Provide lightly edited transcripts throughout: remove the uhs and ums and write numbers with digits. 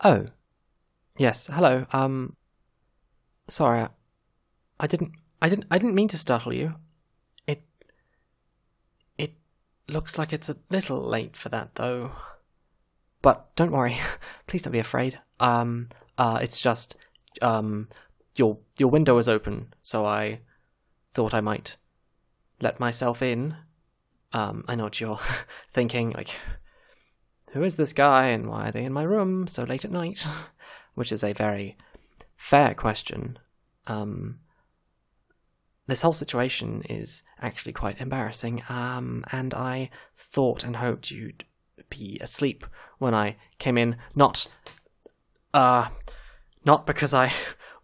Oh, yes. Hello. Sorry. I didn't mean to startle you. It looks like it's a little late for that, though. But don't worry. Please don't be afraid. It's just, your window is open, so I thought I might let myself in. I know what you're thinking, like, who is this guy and why are they in my room so late at night? Which is a very fair question. This whole situation is actually quite embarrassing, and I thought and hoped you'd be asleep when I came in, not because I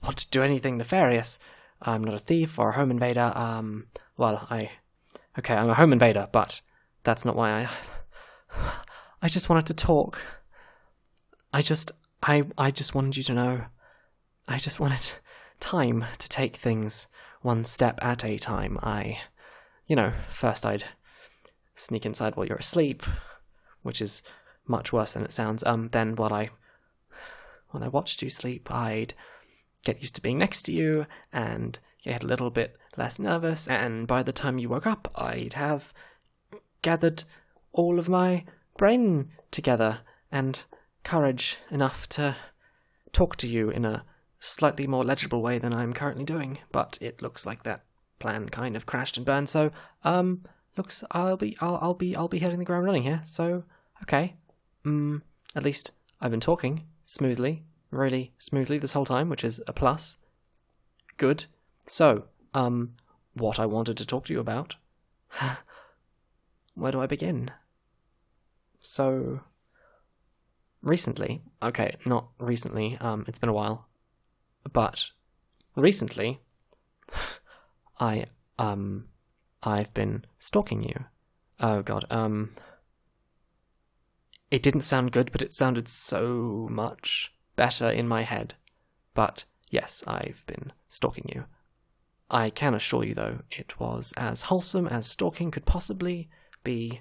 want to do anything nefarious. I'm not a thief or a home invader. I'm a home invader, but that's not why I just wanted to talk. I just wanted you to know. I just wanted time to take things one step at a time. First I'd sneak inside while you're asleep, which is much worse than it sounds. Then when I watched you sleep, I'd get used to being next to you and get a little bit less nervous, and by the time you woke up, I'd have gathered all of my brain together and courage enough to talk to you in a slightly more legible way than I'm currently doing. But it looks like that plan kind of crashed and burned. So, I'll be hitting the ground running here. So, okay. At least I've been talking smoothly, really smoothly this whole time, which is a plus. Good. So, what I wanted to talk to you about. Where do I begin? So, recently, okay, not recently, it's been a while, but recently, I've been stalking you. Oh god, it didn't sound good, but it sounded so much better in my head. But yes, I've been stalking you. I can assure you, though, it was as wholesome as stalking could possibly be.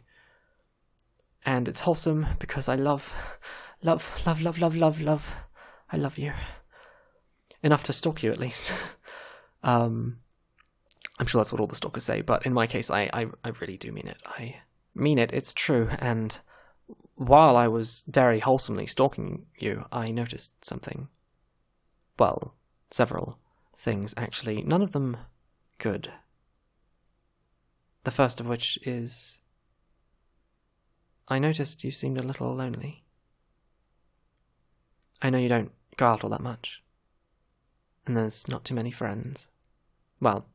And it's wholesome because I love. I love you. Enough to stalk you, at least. I'm sure that's what all the stalkers say, but in my case, I really do mean it. I mean it, it's true, and while I was very wholesomely stalking you, I noticed something. Well, several things, actually. None of them good. The first of which is, I noticed you seemed a little lonely. I know you don't go out all that much, and there's not too many friends. Well,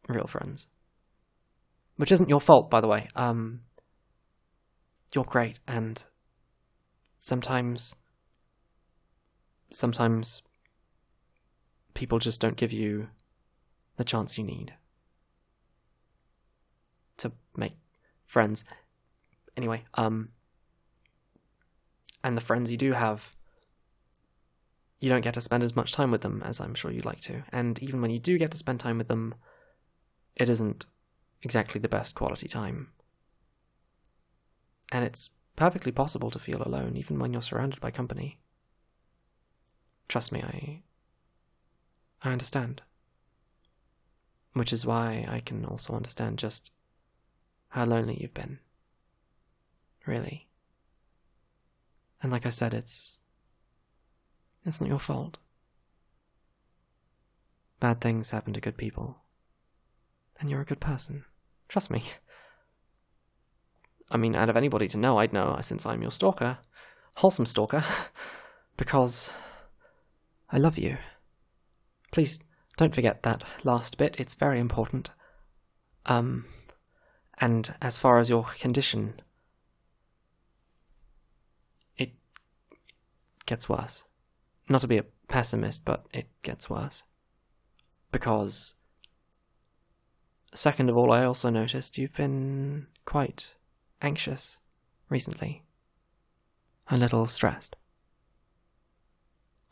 real friends. Which isn't your fault, by the way. You're great, and sometimes people just don't give you the chance you need to make friends. Anyway, and the friends you do have, you don't get to spend as much time with them as I'm sure you'd like to. And even when you do get to spend time with them, it isn't exactly the best quality time. And it's perfectly possible to feel alone even when you're surrounded by company. Trust me, I understand. Which is why I can also understand just how lonely you've been. Really. And like I said, it's not your fault. Bad things happen to good people. And you're a good person. Trust me. I mean, out of anybody to know, I'd know, since I'm your stalker. Wholesome stalker. Because I love you. Please don't forget that last bit, it's very important. And as far as your condition, it gets worse. Not to be a pessimist, but it gets worse. Because, second of all, I also noticed you've been quite anxious recently. A little stressed.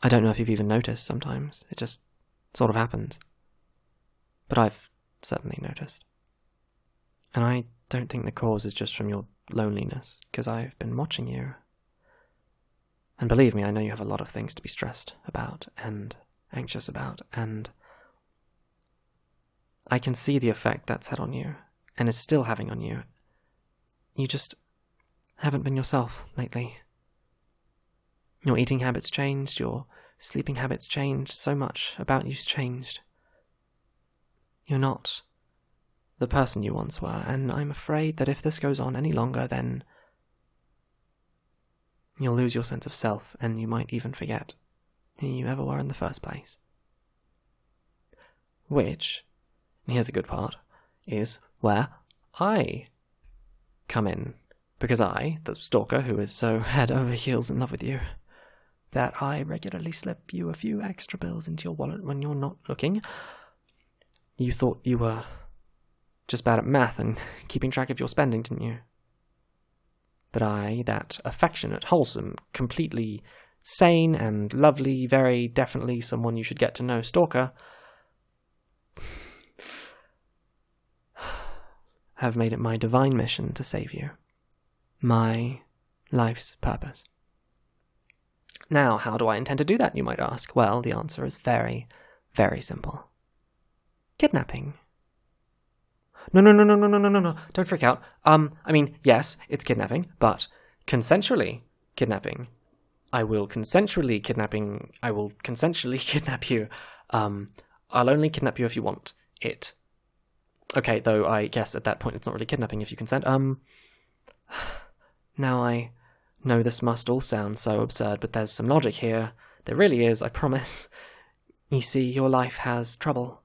I don't know if you've even noticed sometimes. It just sort of happens. But I've certainly noticed. And I don't think the cause is just from your loneliness, because I've been watching you. And believe me, I know you have a lot of things to be stressed about and anxious about, and I can see the effect that's had on you, and is still having on you. You just haven't been yourself lately. Your eating habits changed, your sleeping habits changed, so much about you's changed. You're not the person you once were, and I'm afraid that if this goes on any longer, then you'll lose your sense of self, and you might even forget who you ever were in the first place. Which, and here's the good part, is where I come in. Because I, the stalker who is so head over heels in love with you, that I regularly slip you a few extra bills into your wallet when you're not looking. You thought you were just bad at math and keeping track of your spending, didn't you? But I, that affectionate, wholesome, completely sane and lovely, very definitely someone you should get to know stalker, have made it my divine mission to save you. My life's purpose. Now, how do I intend to do that, you might ask? Well, the answer is very, very simple. Kidnapping. No, don't freak out. I mean, yes, it's kidnapping, but consensually kidnapping. I will consensually kidnap you. I'll only kidnap you if you want it. Okay, though I guess at that point it's not really kidnapping if you consent. Now I know this must all sound so absurd, but there's some logic here. There really is, I promise. You see, your life has trouble.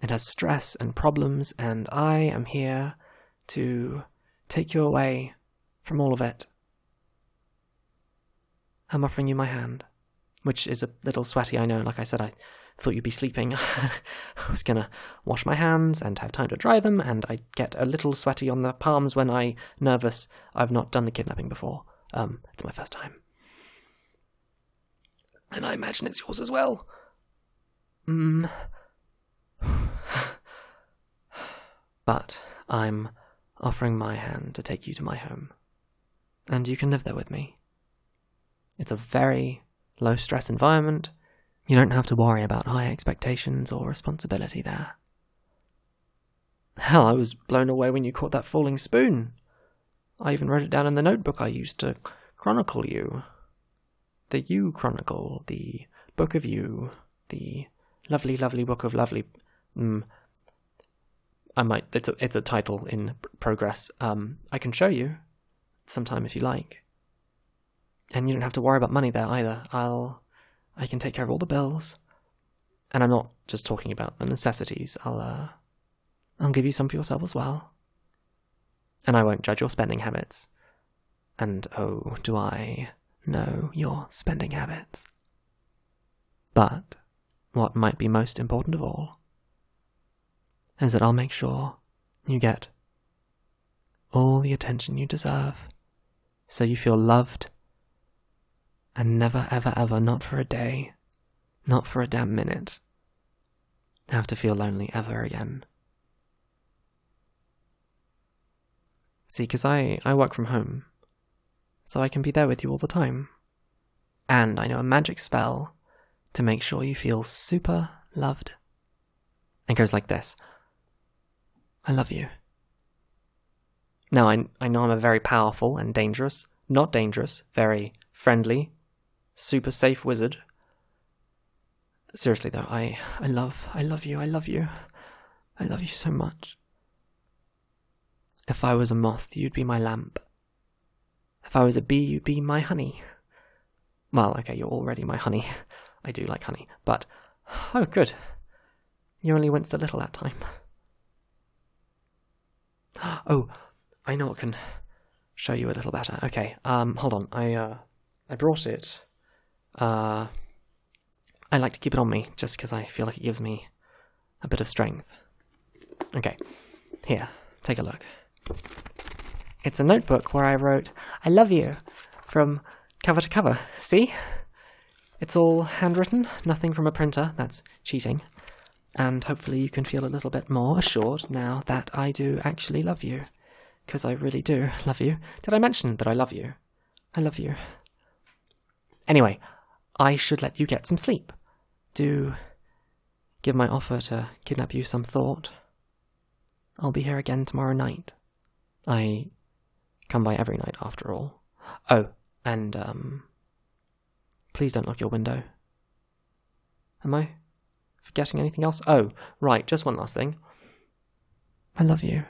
It has stress and problems, and I am here to take you away from all of it. I'm offering you my hand, which is a little sweaty, I know. Like I said, I thought you'd be sleeping. I was gonna wash my hands and have time to dry them, and I get a little sweaty on the palms when I'm nervous. I've not done the kidnapping before. It's my first time. And I imagine it's yours as well. But I'm offering my hand to take you to my home. And you can live there with me. It's a very low-stress environment. You don't have to worry about high expectations or responsibility there. Hell, I was blown away when you caught that falling spoon. I even wrote it down in the notebook I used to chronicle you. The You Chronicle, the Book of You, the lovely, lovely Book of Lovely... It's a title in progress. I can show you sometime if you like. And you don't have to worry about money there either. I can take care of all the bills. And I'm not just talking about the necessities. I'll give you some for yourself as well. And I won't judge your spending habits. And oh, do I know your spending habits. But what might be most important of all is that I'll make sure you get all the attention you deserve, so you feel loved, and never, ever, ever, not for a day, not for a damn minute, have to feel lonely ever again. See, because I work from home, so I can be there with you all the time. And I know a magic spell to make sure you feel super loved. It goes like this. I love you. Now, I know I'm a very powerful and not dangerous, very friendly, super safe wizard. Seriously though, I love you. I love you so much. If I was a moth, you'd be my lamp. If I was a bee, you'd be my honey. Well, okay, you're already my honey. I do like honey, but... Oh, good. You only winced a little that time. Oh, I know what can show you a little better. Okay, hold on. I brought it. I like to keep it on me, just because I feel like it gives me a bit of strength. Okay, here, take a look. It's a notebook where I wrote, I love you, from cover to cover. See? It's all handwritten, nothing from a printer. That's cheating. And hopefully you can feel a little bit more assured now that I do actually love you. Because I really do love you. Did I mention that I love you? I love you. Anyway, I should let you get some sleep. Do give my offer to kidnap you some thought. I'll be here again tomorrow night. I come by every night after all. Oh, and please don't lock your window. Am I forgetting anything else? Oh, right, just one last thing. I love you.